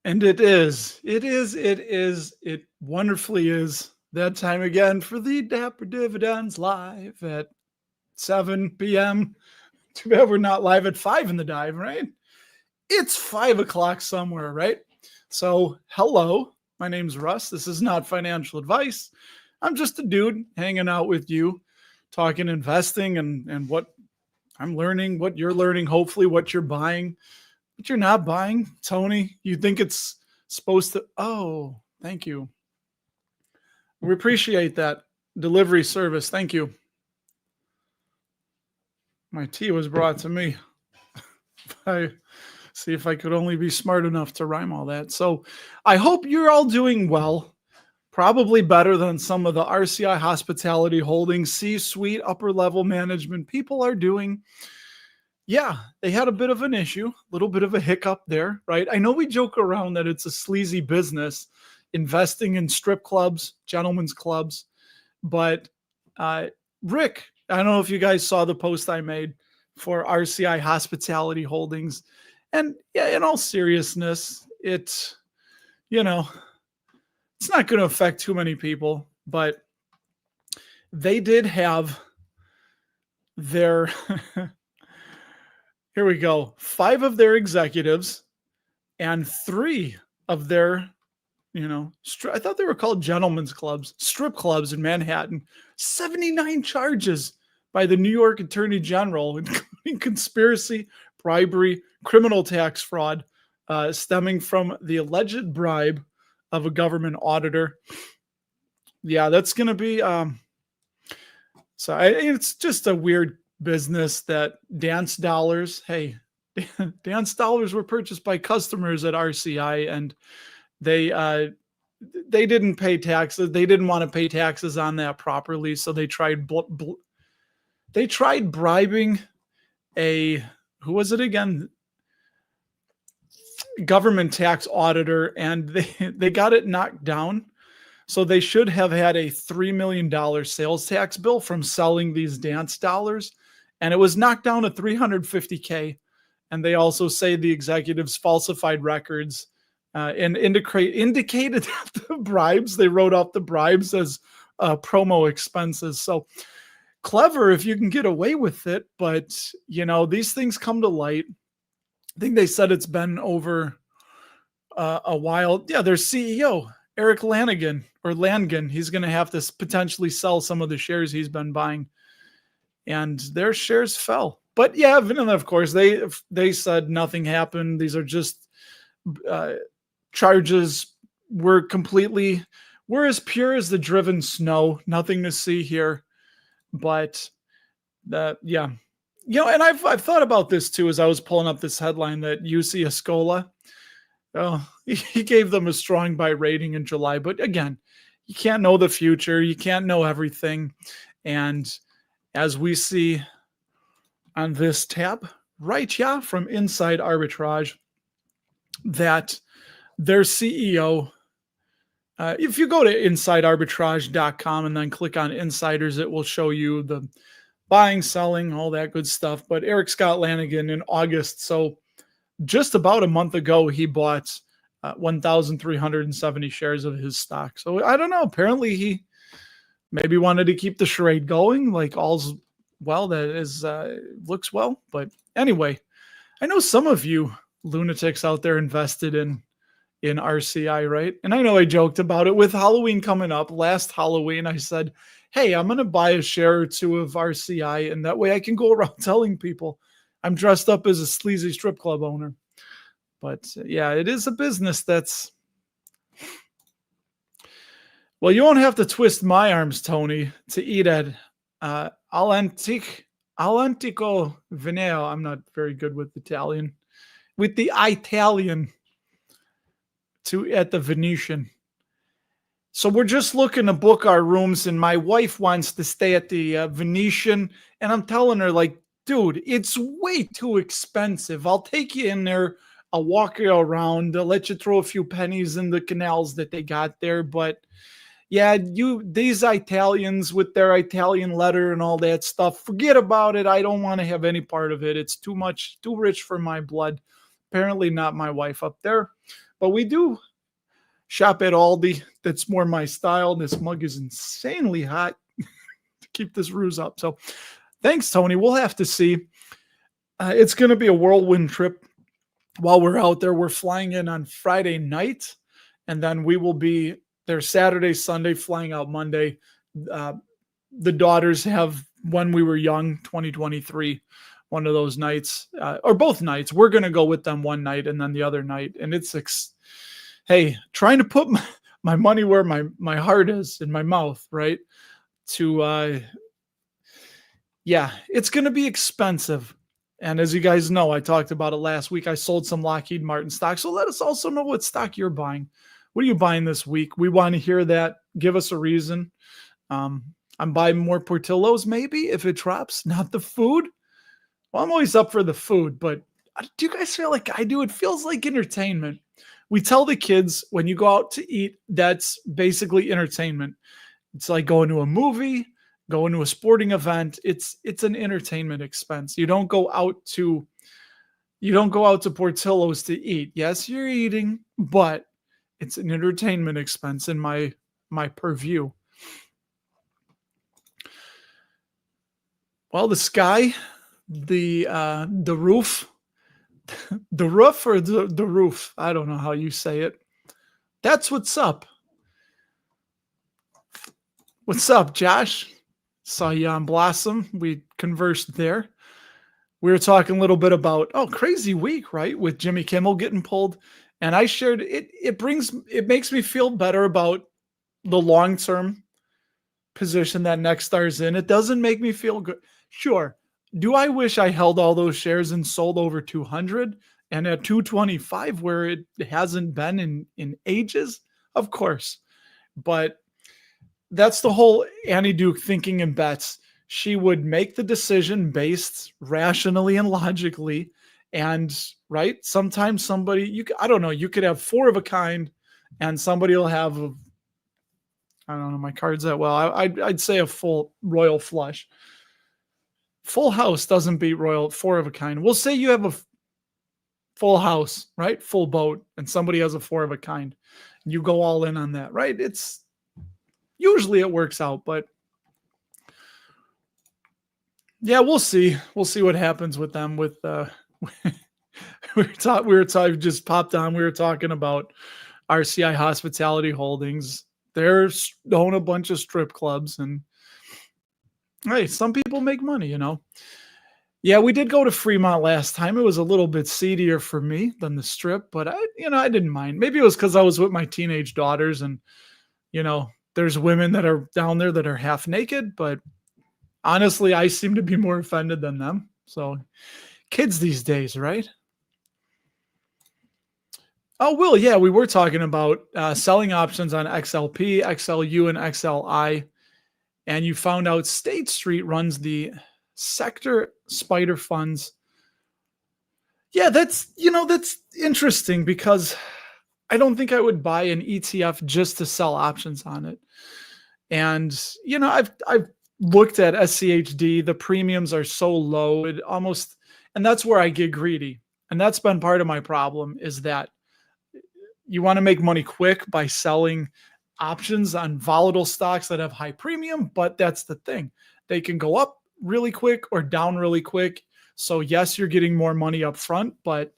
And it wonderfully is that time again for the Dapper Dividends live at 7 p.m. Too bad we're not live at 5 in the dive, right? It's 5 o'clock somewhere, right? So, hello, my name's Russ. This is not financial advice. I'm just a dude hanging out with you, talking investing and what I'm learning, what you're learning, hopefully what you're buying. But you're not buying, Tony. You think it's supposed to? Oh, thank you. We appreciate that delivery service. Thank you. My tea was brought to me. I see if I could only be smart enough to rhyme all that. So I hope you're all doing well. Probably better than some of the RCI Hospitality Holdings C-suite upper level management people are doing. Yeah, they had a bit of an issue, a little bit of a hiccup there, right? I know we joke around that it's a sleazy business, investing in strip clubs, gentlemen's clubs, but Rick, I don't know if you guys saw the post I made for RCI Hospitality Holdings, and yeah, in all seriousness, it's it's not going to affect too many people, but they did have their here we go. 5 of their executives and 3 of their, I thought they were called gentlemen's clubs, strip clubs in Manhattan. 79 charges by the New York Attorney General, including conspiracy, bribery, criminal tax fraud, stemming from the alleged bribe of a government auditor. Yeah, that's going to be. It's just a weird business that dance dollars. Hey, dance dollars were purchased by customers at RCI, and they didn't pay taxes. They didn't want to pay taxes on that properly, so they tried bribing who was it again? Government tax auditor, and they got it knocked down. So they should have had a $3 million sales tax bill from selling these dance dollars, and it was knocked down to $350K. And they also say the executives falsified records and indicated that the bribes, they wrote off the bribes as promo expenses. So clever if you can get away with it, but these things come to light. I think they said it's been over a while. Yeah, their CEO, Eric Langan, he's going to have to potentially sell some of the shares he's been buying, and their shares fell. But yeah, and of course they said nothing happened. These are just charges. We're as pure as the driven snow. Nothing to see here. But yeah. And I've thought about this too as I was pulling up this headline that UC Escola, he gave them a strong buy rating in July. But again, you can't know the future. You can't know everything. And as we see on this tab, right, yeah, from Inside Arbitrage, that their CEO, if you go to insidearbitrage.com and then click on insiders, it will show you the buying, selling, all that good stuff. But Eric Scott Lanigan in August, so just about a month ago, he bought 1,370 shares of his stock. So I don't know. Apparently, he maybe wanted to keep the charade going, like all's well that is looks well. But anyway, I know some of you lunatics out there invested in RCI, right? And I know I joked about it with Halloween coming up. Last Halloween, I said, hey, I'm going to buy a share or two of RCI, and that way I can go around telling people I'm dressed up as a sleazy strip club owner. But yeah, it is a business that's, well, you won't have to twist my arms, Tony, to eat at All'Antico Veneo. I'm not very good with Italian. With the Italian at the Venetian. So we're just looking to book our rooms, and my wife wants to stay at the Venetian, and I'm telling her, like, dude, it's way too expensive. I'll take you in there. I'll walk you around. I'll let you throw a few pennies in the canals that they got there. But yeah, these Italians with their Italian letter and all that stuff, forget about it. I don't want to have any part of it. It's too rich for my blood. Apparently not my wife up there. but we do shop at Aldi. That's more my style. This mug is insanely hot to keep this ruse up. So thanks, Tony. We'll have to see. It's going to be a whirlwind trip while we're out there. We're flying in on Friday night, and then we will be there Saturday, Sunday, flying out Monday. The daughters have, when we were young, 2023, one of those nights, or both nights. We're going to go with them one night and then the other night. And it's, hey, trying to put my money where my heart is, in my mouth, right? Yeah, it's going to be expensive. And as you guys know, I talked about it last week. I sold some Lockheed Martin stock. So let us also know what stock you're buying. What are you buying this week? We want to hear that. Give us a reason. I'm buying more Portillo's maybe if it drops, not the food. Well, I'm always up for the food, but do you guys feel like I do? It feels like entertainment. We tell the kids when you go out to eat, that's basically entertainment. It's like going to a movie, going to a sporting event. It's an entertainment expense. You don't go out to Portillo's to eat. Yes, you're eating, but it's an entertainment expense in my purview. Well, the sky, the roof, the roof or the roof. I don't know how you say it. That's what's up. What's up, Josh? Saw you on Blossom. We conversed there. We were talking a little bit about, crazy week, right? With Jimmy Kimmel getting pulled. And I shared it. It makes me feel better about the long-term position that Nextstar's in. It doesn't make me feel good. Sure. Do I wish I held all those shares and sold over 200 and at 225 where it hasn't been in ages? Of course. But that's the whole Annie Duke thinking in bets. She would make the decision based rationally and logically. And right, sometimes somebody, I don't know, you could have 4 of a kind and somebody will have, I don't know my cards that well. I'd say a full royal flush. Full house doesn't beat royal 4 of a kind. We'll say you have a full house, right? Full boat, and somebody has a 4 of a kind. You go all in on that, right? It's usually it works out, but yeah, we'll see. We'll see what happens with them. With we just popped on. We were talking about RCI Hospitality Holdings. They're own a bunch of strip clubs, and hey, some people make money, you know. Yeah, we did go to Fremont last time. It was a little bit seedier for me than the strip, but I didn't mind. Maybe it was because I was with my teenage daughters, and there's women that are down there that are half naked, but honestly, I seem to be more offended than them. So, kids these days, right? Oh, Will, yeah, we were talking about selling options on XLP, XLU, and XLI. And you found out State Street runs the sector spider funds. Yeah, that's interesting because I don't think I would buy an ETF just to sell options on it. And, I've looked at SCHD. The premiums are so low. And that's where I get greedy. And that's been part of my problem is that you want to make money quick by selling options on volatile stocks that have high premium, but that's the thing. They can go up really quick or down really quick. So yes, you're getting more money up front, but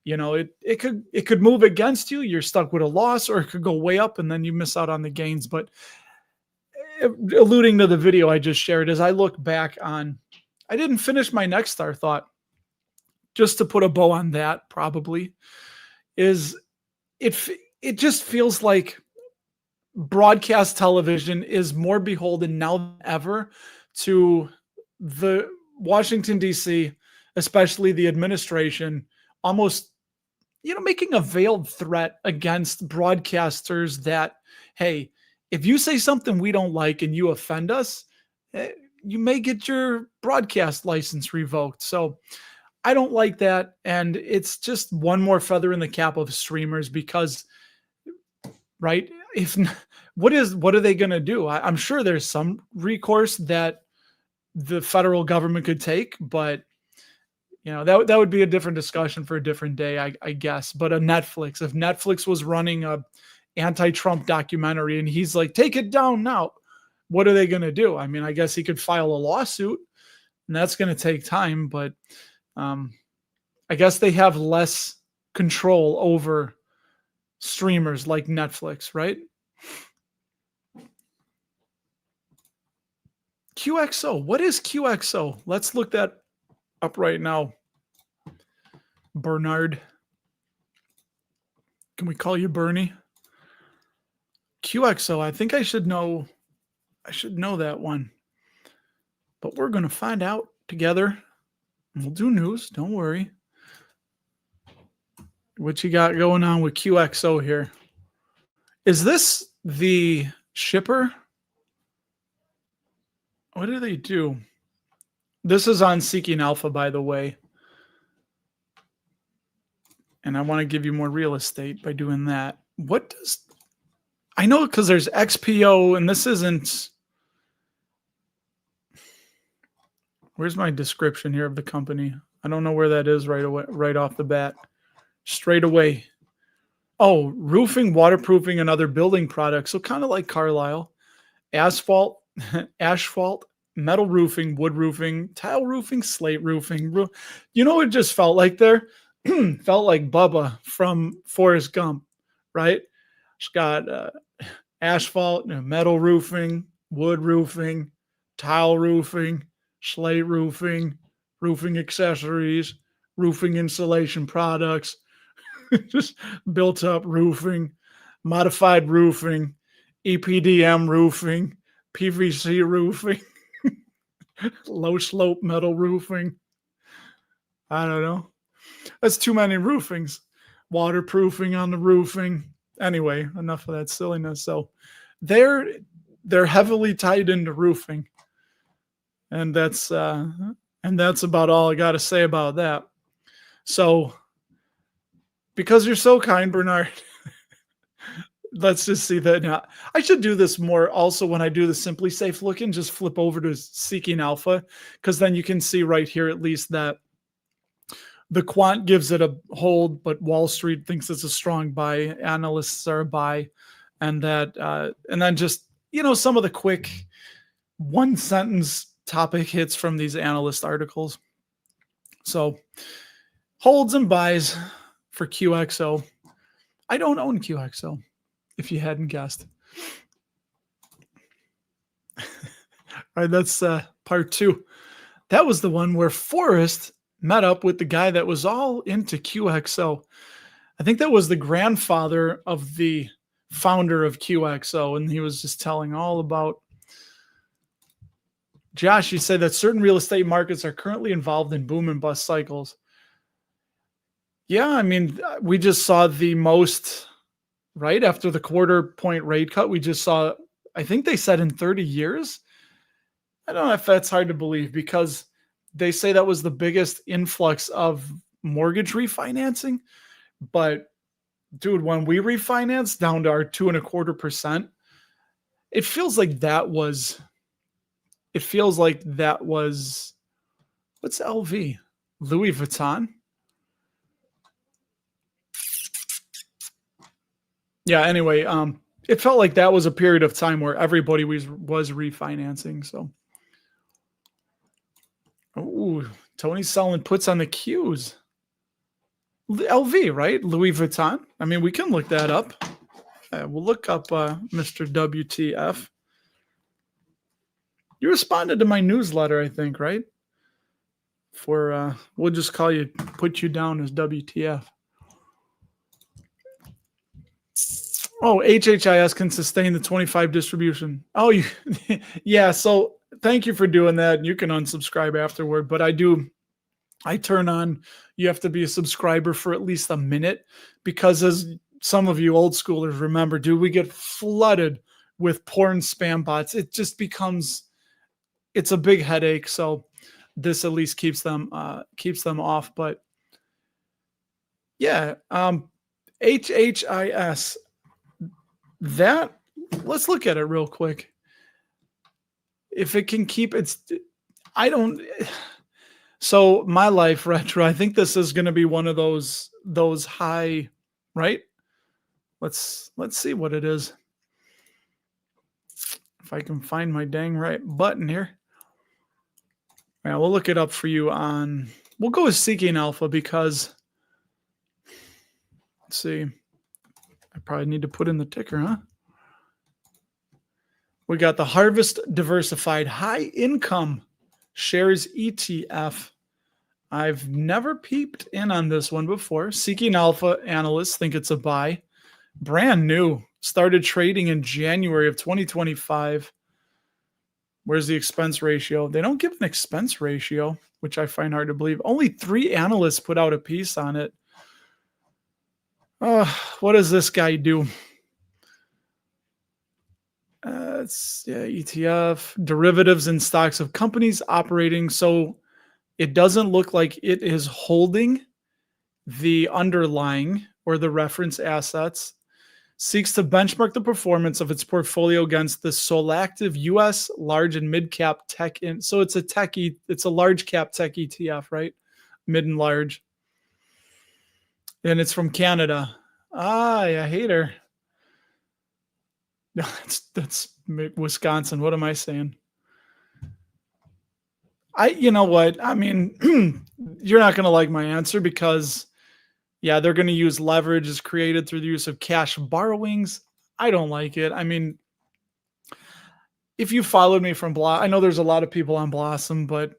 it could move against you. You're stuck with a loss, or it could go way up and then you miss out on the gains. But alluding to the video I just shared, as I look back on, I didn't finish my Nextstar thought. Just to put a bow on that, probably is it just feels like broadcast television is more beholden now than ever to the Washington, D.C., especially the administration, almost, making a veiled threat against broadcasters that, hey, if you say something we don't like and you offend us, you may get your broadcast license revoked. So I don't like that. And it's just one more feather in the cap of streamers because, right, what are they going to do? I'm sure there's some recourse that the federal government could take, but that would be a different discussion for a different day, I guess. But if Netflix was running a anti-Trump documentary and he's like, take it down now, what are they going to do? I mean, I guess he could file a lawsuit, and that's going to take time, but I guess they have less control over streamers like Netflix, right? QXO. What is QXO? Let's look that up right now. Bernard. Can we call you Bernie? QXO. I think I should know that one. But we're going to find out together. We'll do news. Don't worry. What you got going on with QXO here? Is this the shipper? What do they do? This is on Seeking Alpha, by the way. And I want to give you more real estate by doing that. What does... I know because there's XPO, and this isn't... Where's my description here of the company? I don't know where that is right off the bat. Straight away. Oh, roofing, waterproofing, and other building products. So kind of like Carlisle. Asphalt, metal roofing, wood roofing, tile roofing, slate roofing. You know what it just felt like there? Felt like Bubba from Forrest Gump, right? It's got asphalt, metal roofing, wood roofing, tile roofing, slate roofing, roofing accessories, roofing insulation products, just built up roofing, modified roofing, EPDM roofing, PVC roofing, low slope metal roofing. I don't know. That's too many roofings. Waterproofing on the roofing. Anyway, enough of that silliness. So they're heavily tied into roofing. And that's about all I got to say about that. So because you're so kind, Bernard, let's just see that now. I should do this more also when I do the Simply Safe look and just flip over to Seeking Alpha, because then you can see right here at least that the quant gives it a hold, but Wall Street thinks it's a strong buy. Analysts are a buy. And that, and then just, some of the quick one sentence topic hits from these analyst articles. So holds and buys for QXO. I don't own QXO, if you hadn't guessed. All right, that's part 2. That was the one where Forrest met up with the guy that was all into QXO. I think that was the grandfather of the founder of QXO, and he was just telling all about... Josh, you said that certain real estate markets are currently involved in boom and bust cycles. Yeah, I mean, we just saw the most, right after the quarter point rate cut, we just saw, I think they said in 30 years. I don't know if that's hard to believe, because they say that was the biggest influx of mortgage refinancing. But dude, when we refinanced down to our 2.25%, it feels like that was, what's LV? Louis Vuitton? Yeah, anyway, it felt like that was a period of time where everybody was refinancing. So, oh, Tony's selling puts on the Qs. LV, right? Louis Vuitton. I mean, we can look that up. We'll look up Mr. WTF. You responded to my newsletter, I think, right? We'll just put you down as WTF. Oh, HHIS can sustain the 25 distribution. Oh, yeah. So thank you for doing that. You can unsubscribe afterward, but I turn on, you have to be a subscriber for at least a minute, because as some of you old schoolers remember, dude, we get flooded with porn spam bots. It just becomes, it's a big headache. So this at least keeps them off. But yeah, HHIS. That, let's look at it real quick. If it can keep its, So my life retro, I think this is going to be one of those high, right? Let's see what it is. If I can find my dang right button here. Yeah, we'll look it up for you on. We'll go with Seeking Alpha because let's see. I probably need to put in the ticker, huh? We got the Harvest Diversified High Income Shares ETF. I've never peeped in on this one before. Seeking Alpha analysts think it's a buy. Brand new. Started trading in January of 2025. Where's the expense ratio? They don't give an expense ratio, which I find hard to believe. Only 3 analysts put out a piece on it. What does this guy do? It's ETF, derivatives and stocks of companies operating. So it doesn't look like it is holding the underlying or the reference assets. Seeks to benchmark the performance of its portfolio against the Solactive U.S. large and mid cap tech. So it's a large cap tech ETF, right? Mid and large. And it's from Canada. I hate her. No, that's Wisconsin. What am I saying? You know what? I mean, you're not going to like my answer because, yeah, they're going to use leverage as created through the use of cash borrowings. I don't like it. I mean, if you followed me from I know there's a lot of people on Blossom, but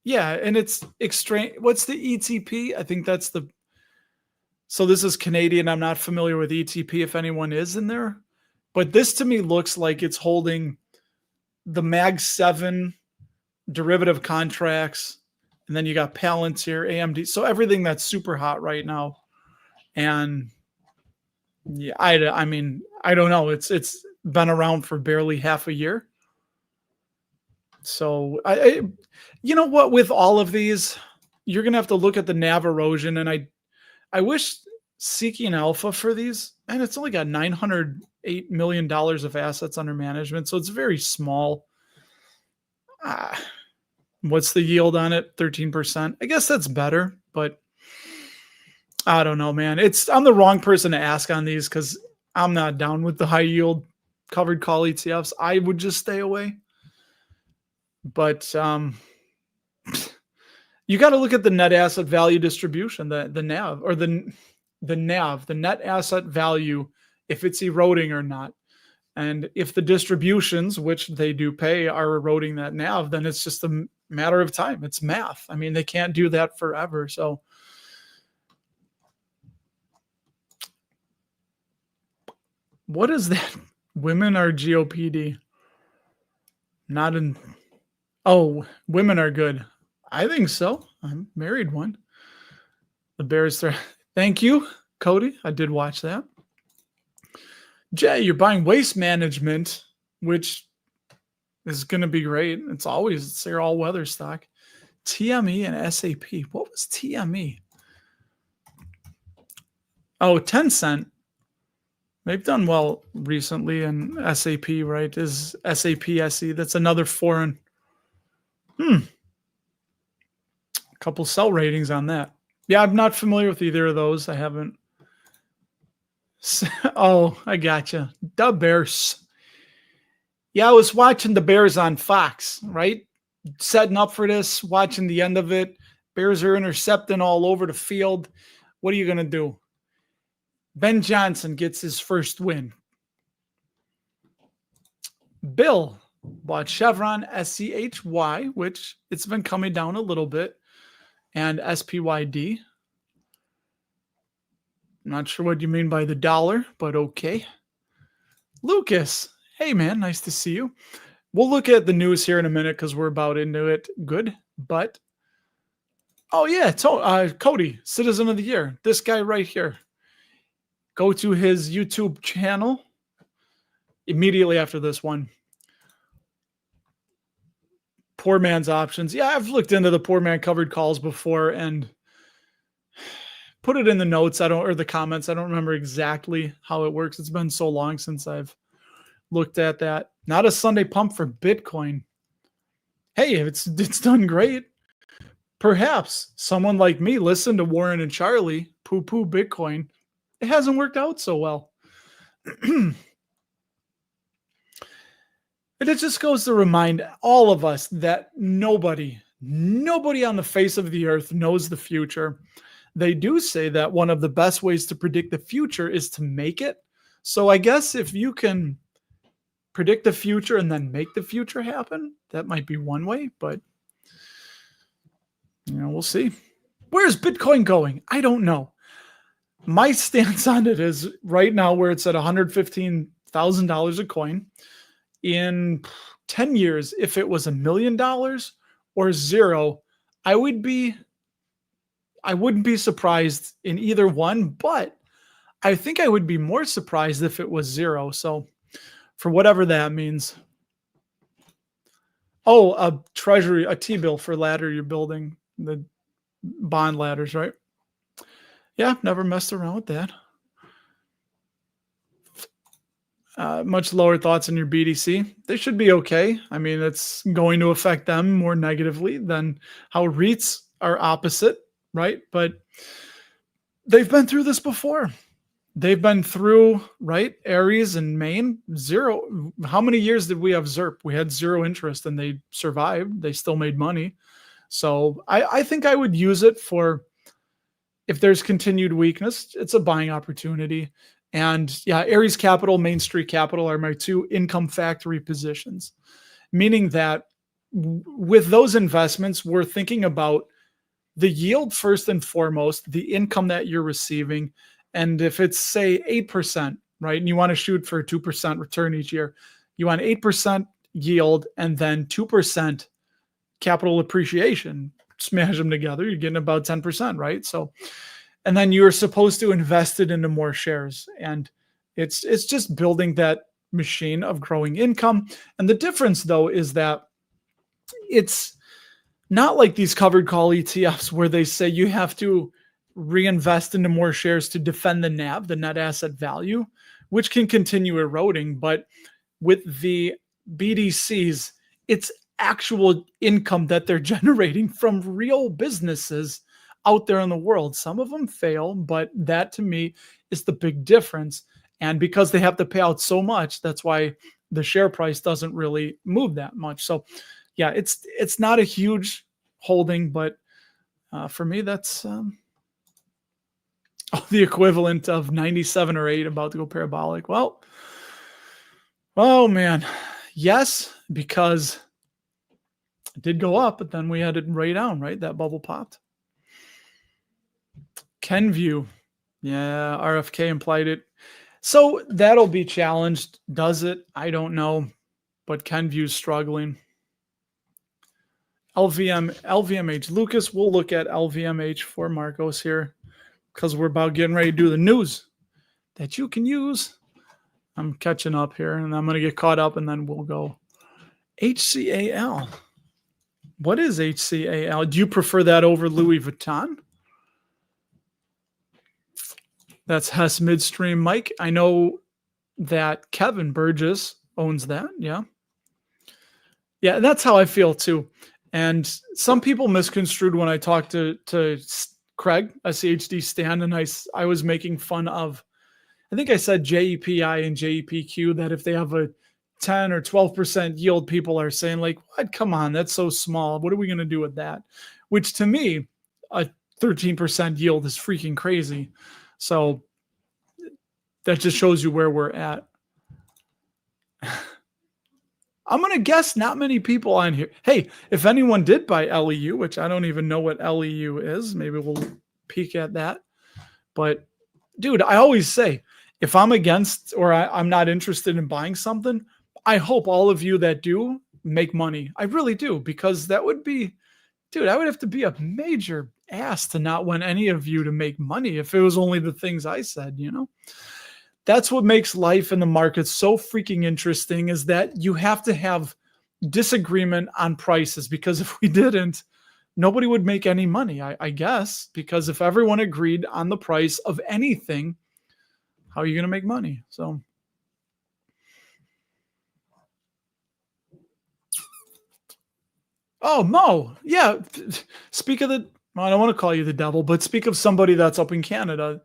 yeah, and it's extreme. What's the ETP? I think that's so this is Canadian. I'm not familiar with ETP if anyone is in there, but this to me looks like it's holding the Mag 7 derivative contracts, and then you got Palantir, AMD, so everything that's super hot right now. And yeah, I mean, I don't know. It's been around for barely half a year. So you know what? With all of these, you're gonna have to look at the NAV erosion, and I wish Seeking Alpha for these, and it's only got $908 million of assets under management, so it's very small. What's the yield on it? 13%. I guess that's better, but I don't know, man. I'm the wrong person to ask on these because I'm not down with the high yield covered call ETFs. I would just stay away. But you got to look at the net asset value distribution, the NAV, or the NAV, the net asset value, if it's eroding or not. And if the distributions, which they do pay, are eroding that NAV, then it's just a matter of time. It's math. I mean, they can't do that forever. So what is that? Women are GOPD. Not in. Oh, women are good. I think so. I'm married one. The Bears. Thank you, Cody. I did watch that. Jay, you're buying Waste Management, which is going to be great. It's their all-weather stock. TME and SAP. What was TME? Oh, Tencent. They've done well recently, and SAP, right, is SAP SE. That's another foreign. A couple sell ratings on that. Yeah, I'm not familiar with either of those. I haven't. Oh, I gotcha. The Bears. Yeah, I was watching the Bears on Fox, right? Setting up for this, watching the end of it. Bears are intercepting all over the field. What are you going to do? Ben Johnson gets his first win. Bill bought Chevron SCHY, which it's been coming down a little bit, and SPYD. I'm not sure what you mean by the dollar, but okay. Lucas, hey man, nice to see you. We'll look at the news here in a minute because we're about into it. Good, but oh yeah, Cody, Citizen of the Year. This guy right here. Go to his YouTube channel immediately after this one. Poor man's options. Yeah, I've looked into the poor man covered calls before and put it in the notes. Or the comments. I don't remember exactly how it works. It's been so long since I've looked at that. Not a Sunday pump for Bitcoin. hey, it's done great. Perhaps someone like me listened to Warren and Charlie poo-poo Bitcoin. It hasn't worked out so well. And it just goes to remind all of us that nobody on the face of the earth knows the future. They do say that one of the best ways to predict the future is to make it. So I guess if you can predict the future and then make the future happen, that might be one way, but we'll see. Where's Bitcoin going? I don't know. My stance on it is right now where it's at $115,000 a coin. In 10 years, if it was $1 million or zero, I wouldn't be surprised in either one, but I think I would be more surprised if it was zero. So for whatever that means. Oh, a treasury, a T-bill for ladder you're building, the bond ladders, right? Yeah, never messed around with that. Much lower thoughts on your BDC. They should be okay. I mean, it's going to affect them more negatively than how REITs are opposite, right? But they've been through this before. They've been through, right? Aries and Maine, zero. How many years did we have ZERP? We had zero interest and they survived. They still made money. So I think I would use it for if there's continued weakness, it's a buying opportunity. And yeah, Aries Capital, Main Street Capital are my two income factory positions, meaning that with those investments, we're thinking about the yield first and foremost, the income that you're receiving. And if it's, say, 8%, right, and you want to shoot for a 2% return each year, you want 8% yield and then 2% capital appreciation. Smash them together, you're getting about 10%, right? So, and then you're supposed to invest it into more shares. And it's just building that machine of growing income. And the difference, though, is that it's not like these covered call ETFs where they say you have to reinvest into more shares to defend the NAV, the net asset value, which can continue eroding. But with the BDCs, it's actual income that they're generating from real businesses out there in the world. Some of them fail, but that to me is the big difference. And because they have to pay out so much, that's why the share price doesn't really move that much. So yeah, it's not a huge holding, but for me, that's the equivalent of 97 or 8 about to go parabolic. Well, oh man, yes, because it did go up, but then we had it way down, right? That bubble popped. Kenview, yeah, RFK implied it. So that'll be challenged. Does it? I don't know, but Kenview's struggling. LVMH. Lucas, we'll look at LVMH for Marcos here because we're about getting ready to do the news that you can use. I'm catching up here and I'm going to get caught up and then we'll go. HCAL. What is HCAL? Do you prefer that over Louis Vuitton? That's Hess Midstream. Mike, I know that Kevin Burgess owns that. Yeah. Yeah, that's how I feel too. And some people misconstrued when I talked to Craig, SCHD Stan, and I was making fun of, I think I said JEPI and JEPQ, that if they have a 10 or 12% yield, people are saying like, what? Come on, that's so small. What are we going to do with that? Which to me, a 13% yield is freaking crazy. So that just shows you where we're at. I'm going to guess not many people on here. Hey, if anyone did buy LEU, which I don't even know what LEU is, maybe we'll peek at that. But dude, I always say, if I'm against or I'm not interested in buying something, I hope all of you that do make money. I really do, because that would be, dude, I would have to be a major ass to not want any of you to make money if it was only the things I said, you know? That's what makes life in the market so freaking interesting, is that you have to have disagreement on prices, because if we didn't, nobody would make any money, I guess, because if everyone agreed on the price of anything, how are you going to make money? So Oh, Mo. Yeah. Speak of the, well, I don't want to call you the devil, but speak of somebody that's up in Canada.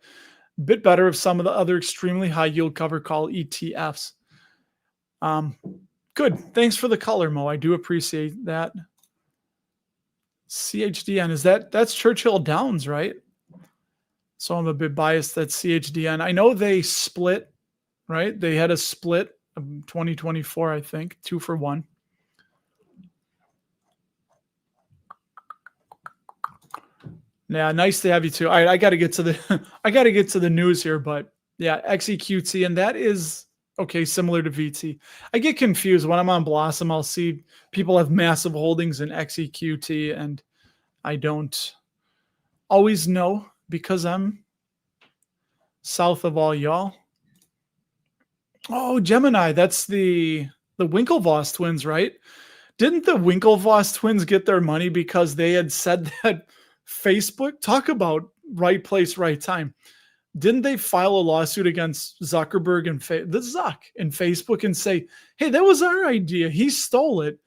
Bit better of some of the other extremely high yield cover call ETFs. Um, Good. Thanks for the color, Mo. I do appreciate that. CHDN, that's Churchill Downs, right? So I'm a bit biased that CHDN. I know they split, right? They had a split 2024, I think, 2-for-1. Yeah, nice to have you too. All right, I got to get to the I got to get to the news here, but yeah, XEQT, and that is okay, similar to VT. I get confused when I'm on Blossom. I'll see people have massive holdings in XEQT, and I don't always know because I'm south of all y'all. Oh, Gemini, that's the Winklevoss twins, right? Didn't the Winklevoss twins get their money because they had said that Facebook, talk about right place, right time. Didn't they file a lawsuit against Zuckerberg and the Zuck and Facebook and say, hey, that was our idea. He stole it.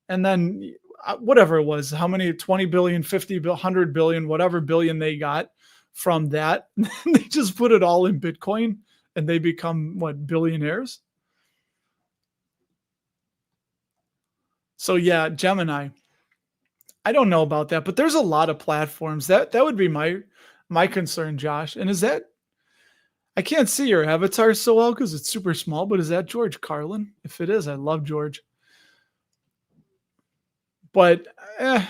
And then whatever it was, how many, 20 billion, 50, 100 billion, whatever billion they got from that, they just put it all in Bitcoin and they become what, billionaires? So yeah, Gemini. I don't know about that, but there's a lot of platforms that would be my concern, Josh. And is that, I can't see your avatar so well because it's super small, but is that George Carlin? If it is, I love George. But I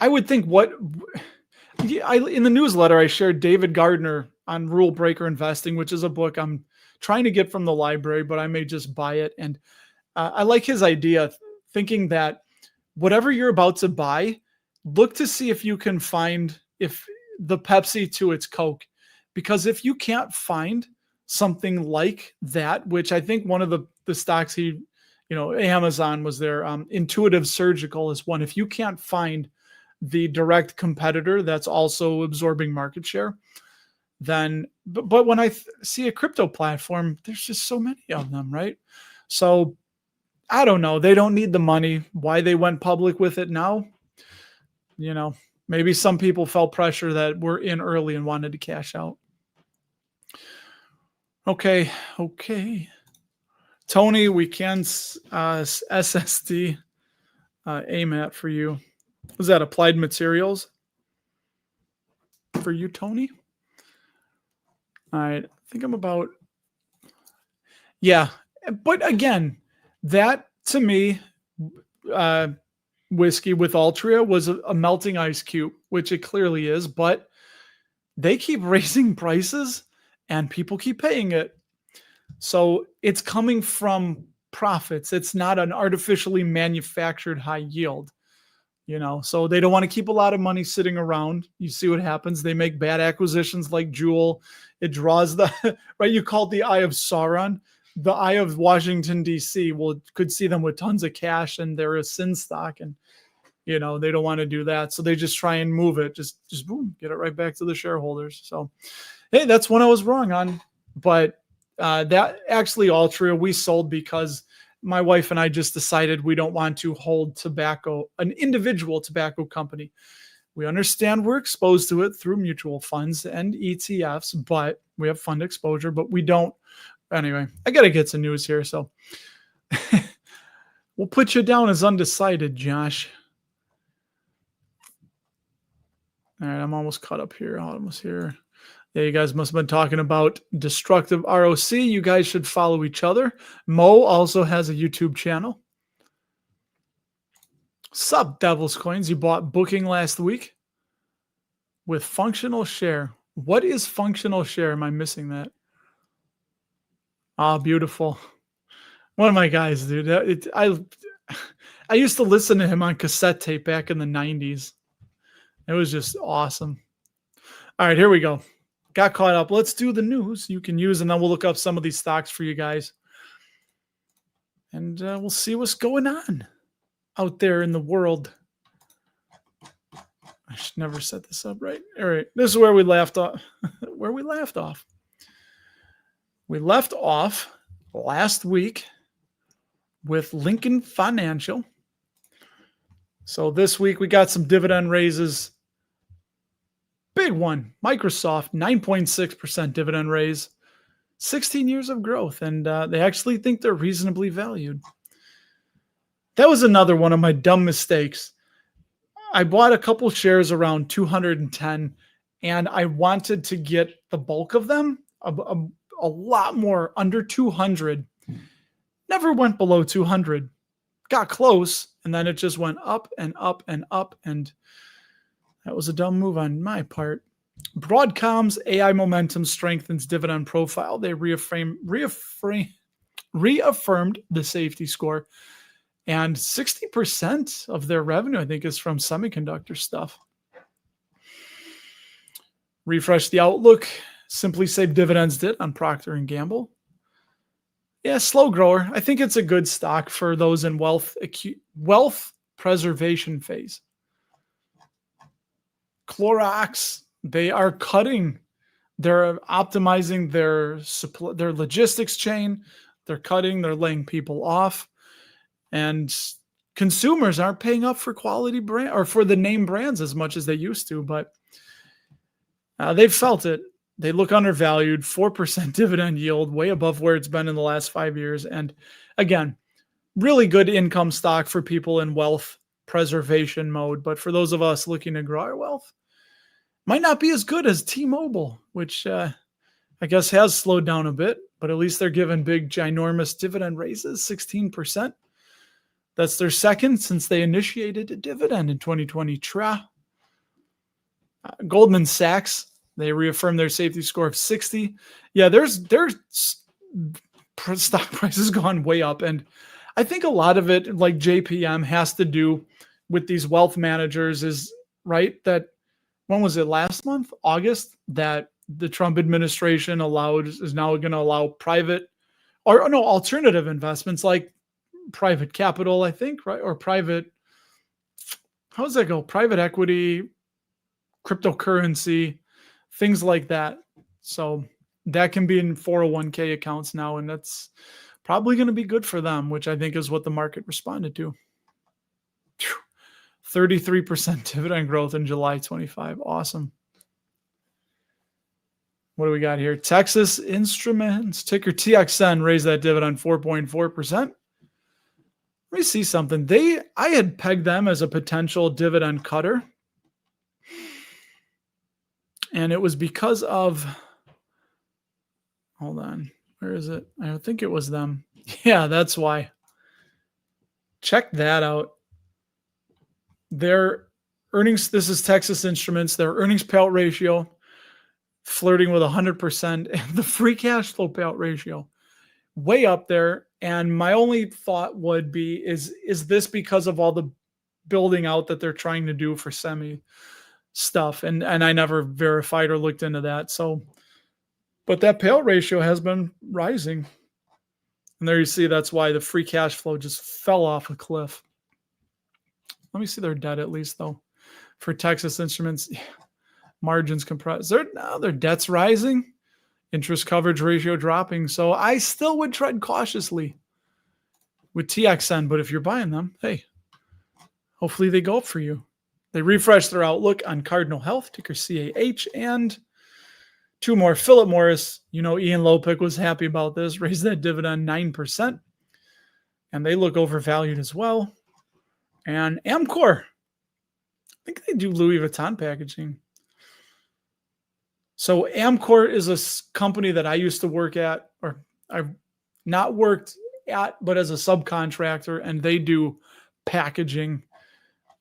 would think in the newsletter, I shared David Gardner on Rule Breaker Investing, which is a book I'm trying to get from the library, but I may just buy it. And I like his idea, thinking that whatever you're about to buy, look to see if you can find if the Pepsi to its Coke. Because if you can't find something like that, which I think one of the stocks Amazon was there, Intuitive Surgical is one. If you can't find the direct competitor that's also absorbing market share, then, but when I see a crypto platform, there's just so many of them, right? So I don't know. They don't need the money. Why they went public with it now? Maybe some people felt pressure that were in early and wanted to cash out. Okay. Tony, we can SSD AMAT for you. Was that Applied Materials for you, Tony? All right. I think I'm about, yeah. But again, that to me, whiskey with Altria was a melting ice cube, which it clearly is, but they keep raising prices and people keep paying it. So it's coming from profits. It's not an artificially manufactured high yield, so they don't want to keep a lot of money sitting around. You see what happens. They make bad acquisitions like Juul. It draws right. You call it the eye of Sauron. The eye of Washington, D.C. could see them with tons of cash and they're a sin stock, and they don't want to do that. So they just try and move it, just boom, get it right back to the shareholders. So, hey, that's one I was wrong on. But that actually Altria, we sold because my wife and I just decided we don't want to hold an individual tobacco company. We understand we're exposed to it through mutual funds and ETFs, but we have fund exposure, but we don't. Anyway, I got to get some news here. So we'll put you down as undecided, Josh. All right, I'm almost caught up here. Almost here. Yeah, you guys must have been talking about destructive ROC. You guys should follow each other. Mo also has a YouTube channel. Sup, Devil's Coins. You bought Booking last week with functional share. What is functional share? Am I missing that? Ah, beautiful. One of my guys, dude. I used to listen to him on cassette tape back in the 90s. It was just awesome. All right, here we go. Got caught up. Let's do the news you can use, and then we'll look up some of these stocks for you guys. And we'll see what's going on out there in the world. I should never set this up right. All right, this is where we left off. We left off last week with Lincoln Financial. So this week we got some dividend raises. Big one, Microsoft, 9.6% dividend raise, 16 years of growth, and they actually think they're reasonably valued. That was another one of my dumb mistakes. I bought a couple shares around 210, and I wanted to get the bulk of them, a lot more, under 200. Never went below 200. Got close, and then it just went up and up and up, and that was a dumb move on my part. Broadcom's AI momentum strengthens dividend profile. They reaffirmed the safety score. And 60% of their revenue, I think, is from semiconductor stuff. Refresh the outlook. Simply Save Dividends did on Procter & Gamble. Yeah, slow grower. I think it's a good stock for those in wealth preservation phase. Clorox, they are cutting. They're optimizing their logistics chain. They're cutting. They're laying people off. And consumers aren't paying up for quality brand or for the name brands as much as they used to, but they've felt it. They look undervalued, 4% dividend yield, way above where it's been in the last 5 years. And again, really good income stock for people in wealth preservation mode. But for those of us looking to grow our wealth, might not be as good as T-Mobile, which I guess has slowed down a bit, but at least they're giving big, ginormous dividend raises, 16%. That's their second since they initiated a dividend in 2020. Goldman Sachs, they reaffirmed their safety score of 60. Yeah, their stock price has gone way up. And I think a lot of it, like JPM, has to do with these wealth managers is, right, that when was it, last month, August, that the Trump administration is now going to allow private or no alternative investments like private capital, I think, right? Or private, how does that go? Private equity, cryptocurrency, things like that. So that can be in 401k accounts now, and that's probably going to be good for them, which I think is what the market responded to. 33% dividend growth in July 25. Awesome. What do we got here? Texas Instruments, ticker TXN, raised that dividend 4.4%. Let me see something. I had pegged them as a potential dividend cutter. And it was because of, hold on, where is it? I don't think it was them. Yeah, that's why. Check that out. Their earnings, this is Texas Instruments, their earnings payout ratio flirting with 100%, and the free cash flow payout ratio way up there. And my only thought would be, is this because of all the building out that they're trying to do for semi stuff? And I never verified or looked into that. So, but that payout ratio has been rising. And there you see, that's why the free cash flow just fell off a cliff. Let me see their debt at least, though. For Texas Instruments, margins compressed. Their debt's rising. Interest coverage ratio dropping. So I still would tread cautiously with TXN. But if you're buying them, hey, hopefully they go up for you. They refreshed their outlook on Cardinal Health, ticker CAH, and two more. Philip Morris, Ian Lopick was happy about this, raised that dividend 9%. And they look overvalued as well. And Amcor, I think they do Louis Vuitton packaging. So Amcor is a company that I used to work at, or I've not worked at, but as a subcontractor, and they do packaging.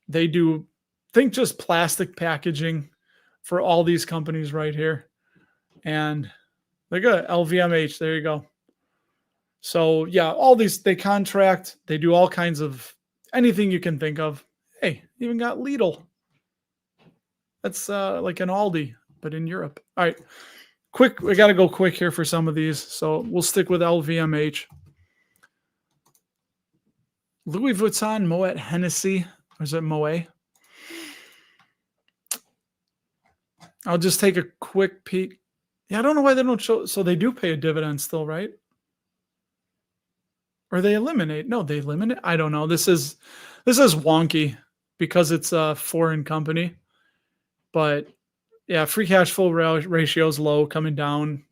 They do, think just plastic packaging for all these companies right here. And they got LVMH, there you go. So yeah, all these, they contract, they do all kinds of, anything you can think of. Hey, even got Lidl. That's like an Aldi, but in Europe. All right, quick. We got to go quick here for some of these. So we'll stick with LVMH. Louis Vuitton, Moet Hennessy. Or is it Moet? I'll just take a quick peek. Yeah, I don't know why they don't show. So they do pay a dividend still, right? Or they eliminate. No, they eliminate. I don't know. This is wonky. because it's a foreign company. But yeah, free cash flow ratio is low, coming down.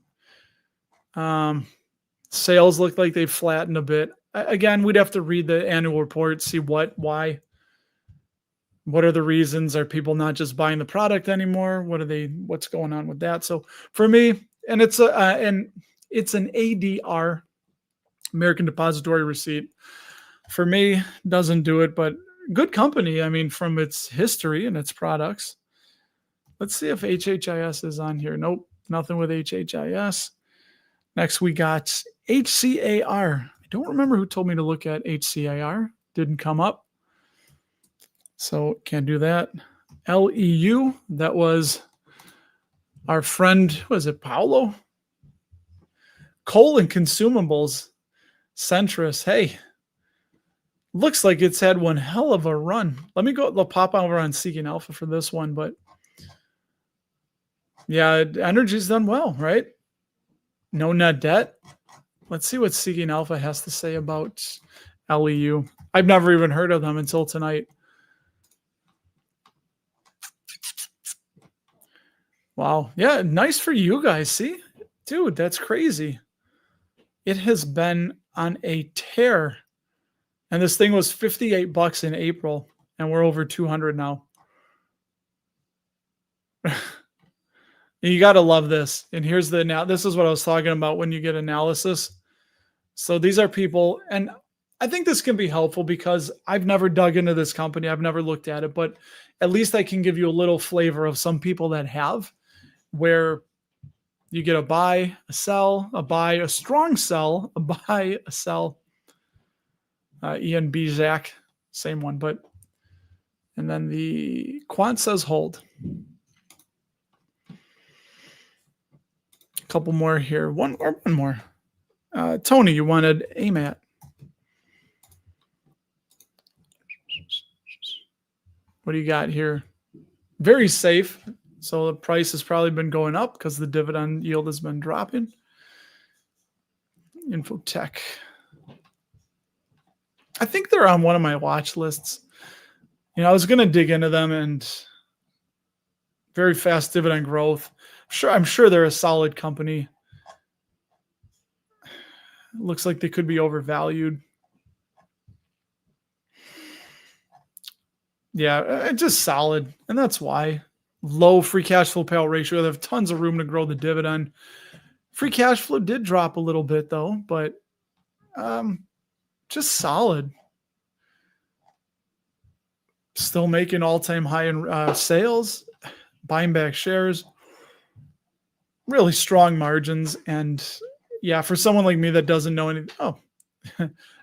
Sales look like they've flattened a bit. Again, we'd have to read the annual report, see why. What are the reasons? Are people not just buying the product anymore? What's going on with that? So for me, and it's an ADR, American Depository Receipt. For me, doesn't do it, but good company. I mean, from its history and its products. Let's see if HHIS is on here. Nope, nothing with HHIS. Next, we got HCAR. I don't remember who told me to look at HCAR. Didn't come up. So can't do that. LEU, that was our friend, was it Paolo? Coal and consumables, Centrus. Hey, looks like it's had one hell of a run. Let me go, they'll pop over on Seeking Alpha for this one, but yeah, energy's done well, right? No net debt. Let's see what Seeking Alpha has to say about LEU. I've never even heard of them until tonight. Wow. Yeah, nice for you guys. See? Dude, that's crazy. It has been on a tear. And this thing was $58 in April, and we're over 200 now. You got to love this. And here's this is what I was talking about when you get analysis. So these are people, and I think this can be helpful because I've never dug into this company. I've never looked at it, but at least I can give you a little flavor of some people that have, where you get a buy, a sell, a buy, a strong sell, a buy, a sell. Ian Bizak, same one, and then the quant says hold. A couple more here. One more. Tony, you wanted AMAT. What do you got here? Very safe. So the price has probably been going up because the dividend yield has been dropping. Infotech. I think they're on one of my watch lists. I was going to dig into them, and very fast dividend growth. I'm sure they're a solid company. Looks like they could be overvalued. Yeah, it's just solid, and that's why. Low free cash flow payout ratio. They have tons of room to grow the dividend. Free cash flow did drop a little bit, though, but just solid. Still making all-time high in sales, buying back shares, really strong margins. And yeah, for someone like me that doesn't know anything,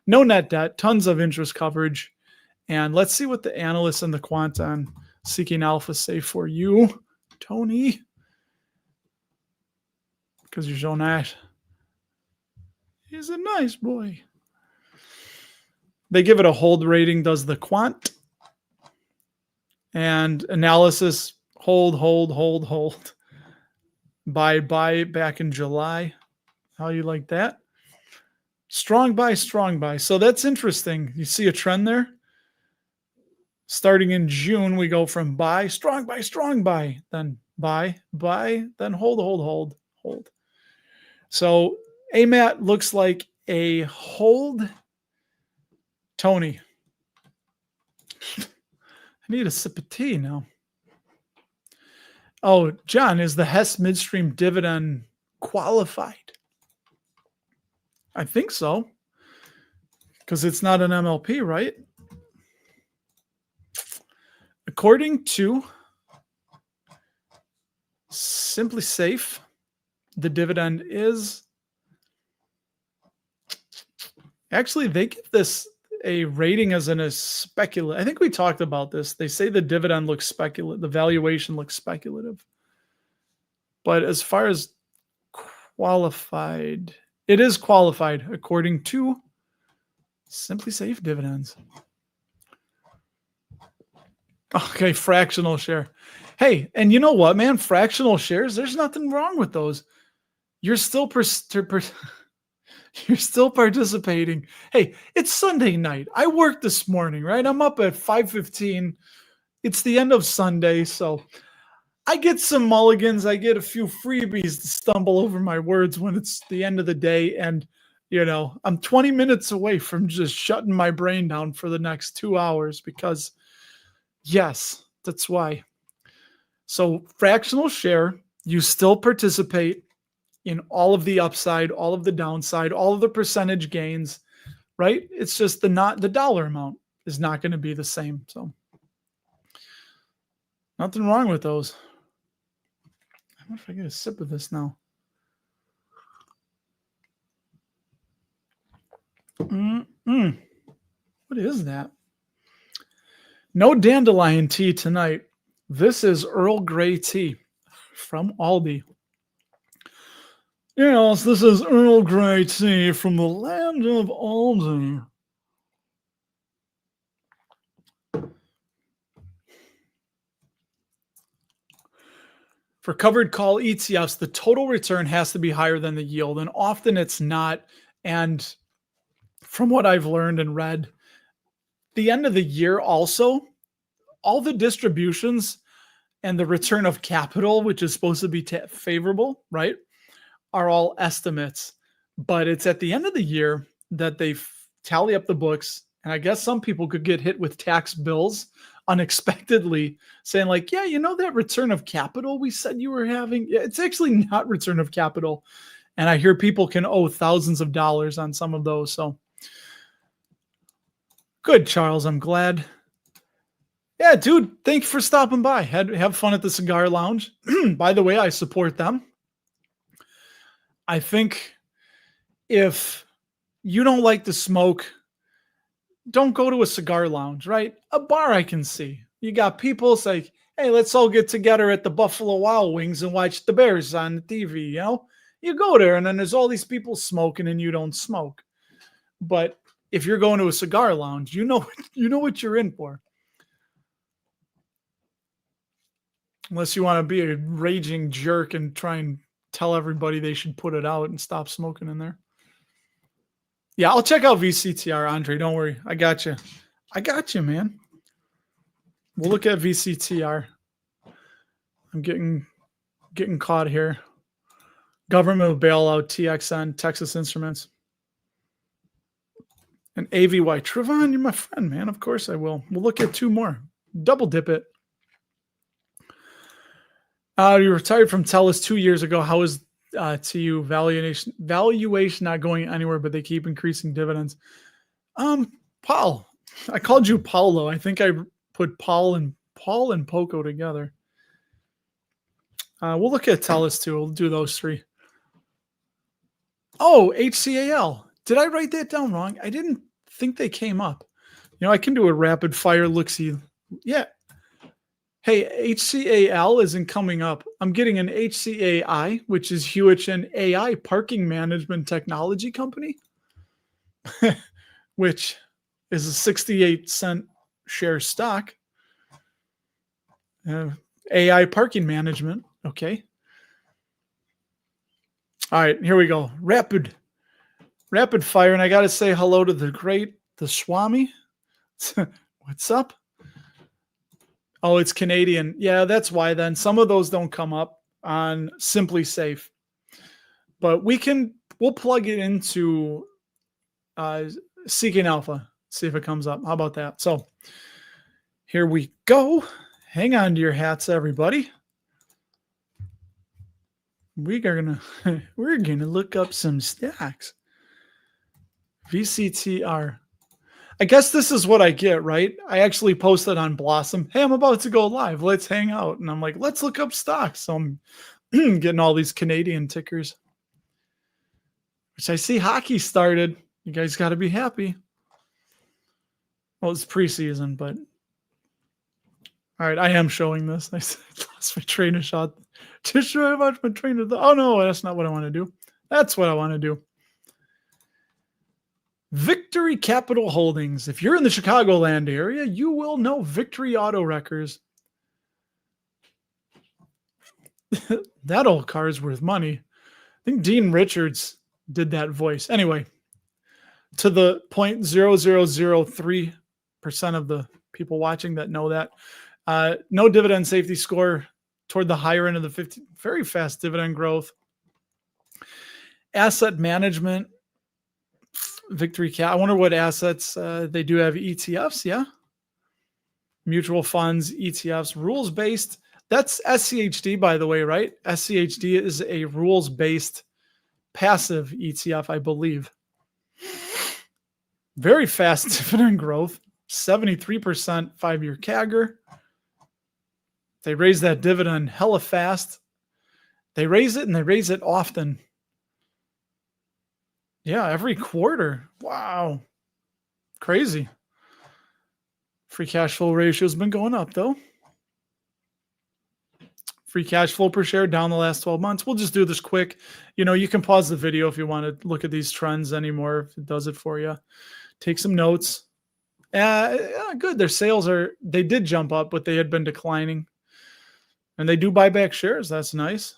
no net debt, tons of interest coverage. And let's see what the analysts and the quant on Seeking Alpha say for you, Tony, because you're so nice. He's a nice boy. They give it a hold rating, does the quant. And analysis, hold. Buy back in July. How you like that? Strong buy. So that's interesting. You see a trend there? Starting in June, we go from buy, strong buy, then buy, then hold. So AMAT looks like a hold. Tony. I need a sip of tea now. Oh, John, is the Hess Midstream dividend qualified? I think so. Because it's not an MLP, right? According to Simply Safe, the dividend is... Actually, they give this a rating as a speculative. I think we talked about this. They say the dividend looks speculative. The valuation looks speculative. But as far as qualified, it is qualified according to Simply Safe Dividends. Okay, fractional share. Hey, and you know what, man? Fractional shares, there's nothing wrong with those. You're still You're still participating. Hey, it's Sunday night. I worked this morning, right? I'm up at 5:15. It's the end of Sunday, so I get some mulligans. I get a few freebies to stumble over my words when it's the end of the day. And, I'm 20 minutes away from just shutting my brain down for the next 2 hours because, yes, that's why. So, fractional share, you still participate in all of the upside, all of the downside, all of the percentage gains, right? It's just the dollar amount is not going to be the same. So, nothing wrong with those. I wonder if I get a sip of this now. What is that? No dandelion tea tonight. This is Earl Grey tea from Aldi. Yes, this is Earl Grey tea from the land of Aldi. For covered call ETFs, the total return has to be higher than the yield, and often it's not. And from what I've learned and read, the end of the year also, all the distributions and the return of capital, which is supposed to be favorable, right, are all estimates. But it's at the end of the year that they tally up the books. And I guess some people could get hit with tax bills unexpectedly saying like, yeah, that return of capital we said you were having, it's actually not return of capital. And I hear people can owe thousands of dollars on some of those. So good, Charles. I'm glad. Yeah, dude, thank you for stopping by. Have fun at the Cigar Lounge. By the way, I support them. I think if you don't like to smoke, don't go to a cigar lounge, right? A bar I can see. You got people say, hey, let's all get together at the Buffalo Wild Wings and watch the Bears on the TV, You go there and then there's all these people smoking and you don't smoke. But if you're going to a cigar lounge, you know what you're in for. Unless you want to be a raging jerk and try and tell everybody they should put it out and stop smoking in there. Yeah, I'll check out VCTR, Andre. Don't worry. I got you. Man. We'll look at VCTR. I'm getting caught here. Government bailout, TXN, Texas Instruments. And AVY. Trevon, you're my friend, man. Of course I will. We'll look at two more. Double dip it. You retired from TELUS 2 years ago. How is TU valuation not going anywhere, but they keep increasing dividends? Paul. I called you Paulo. I think I put Paul and Poco together. We'll look at TELUS too. We'll do those three. Oh, HCAL. Did I write that down wrong? I didn't think they came up. I can do a rapid fire look-see. Yeah. Hey, HCAL isn't coming up. I'm getting an HCAI, which is Hewitt and AI Parking Management Technology Company, which is a 68-cent share stock. AI Parking Management. Okay. All right, here we go. Rapid fire. And I got to say hello to the Swami. What's up? Oh, it's Canadian. Yeah, that's why then. Some of those don't come up on Simply Safe. But we'll plug it into Seeking Alpha, see if it comes up. How about that? So here we go. Hang on to your hats, everybody. We're gonna look up some stocks. VCTR. I guess this is what I get, right? I actually posted on Blossom, hey, I'm about to go live. Let's hang out. And I'm like, let's look up stocks. So I'm getting all these Canadian tickers, which I see hockey started. You guys got to be happy. Well, it's preseason, but all right, I am showing this. I lost my train of shot. Just sure I watched my train of thought. Oh, no, that's not what I want to do. That's what I want to do. Victory Capital Holdings. If you're in the Chicagoland area, you will know Victory Auto Wreckers. That old car is worth money. I think Dean Richards did that voice. Anyway, to the 0.0003% of the people watching that know that, no dividend safety score toward the higher end of the 50, very fast dividend growth. Asset management, Victory Cat. I wonder what assets they do have. ETFs, yeah. Mutual funds, ETFs, rules-based. That's SCHD, by the way, right? SCHD is a rules-based passive ETF, I believe. Very fast dividend growth, 73% 5-year CAGR. They raise that dividend hella fast. They raise it and they raise it often. Yeah, every quarter. Wow. Crazy. Free cash flow ratio has been going up, though. Free cash flow per share down the last 12 months. We'll just do this quick. You can pause the video if you want to look at these trends anymore, if it does it for you. Take some notes. Good. Their sales they did jump up, but they had been declining. And they do buy back shares. That's nice.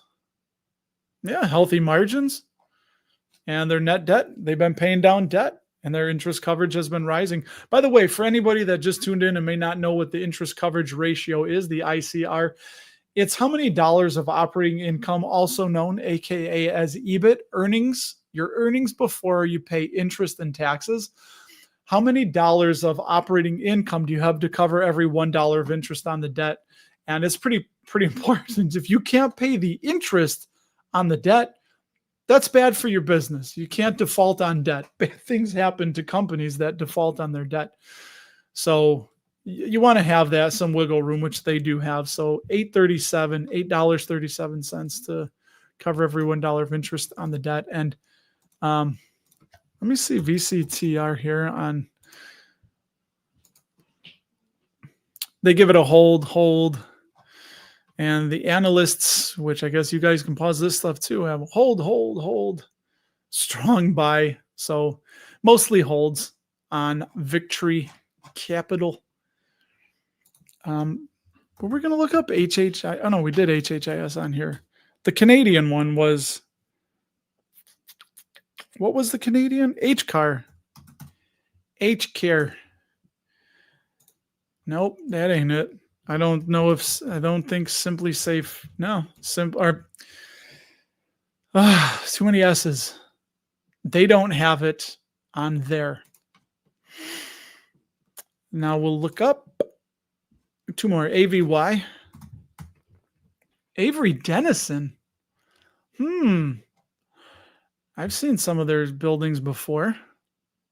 Yeah, healthy margins. And their net debt, they've been paying down debt, and their interest coverage has been rising. By the way, for anybody that just tuned in and may not know what the interest coverage ratio is, the ICR, it's how many dollars of operating income, also known, AKA as EBIT, earnings, your earnings before you pay interest and taxes. How many dollars of operating income do you have to cover every $1 of interest on the debt? And it's pretty important. If you can't pay the interest on the debt, that's bad for your business. You can't default on debt. Bad things happen to companies that default on their debt. So you want to have that, some wiggle room, which they do have. So $8.37 to cover every $1 of interest on the debt. And let me see VCTR here on. They give it a hold. And the analysts, which I guess you guys can pause this stuff too, have hold, strong buy. So mostly holds on Victory Capital. But we're going to look up HHI. Oh, no, we did HHIS on here. The Canadian one was, what was the Canadian? HCAR. HCARE. Nope, that ain't it. I don't think Simply Safe. No, too many S's. They don't have it on there. Now we'll look up two more. AVY. Avery Dennison. I've seen some of their buildings before,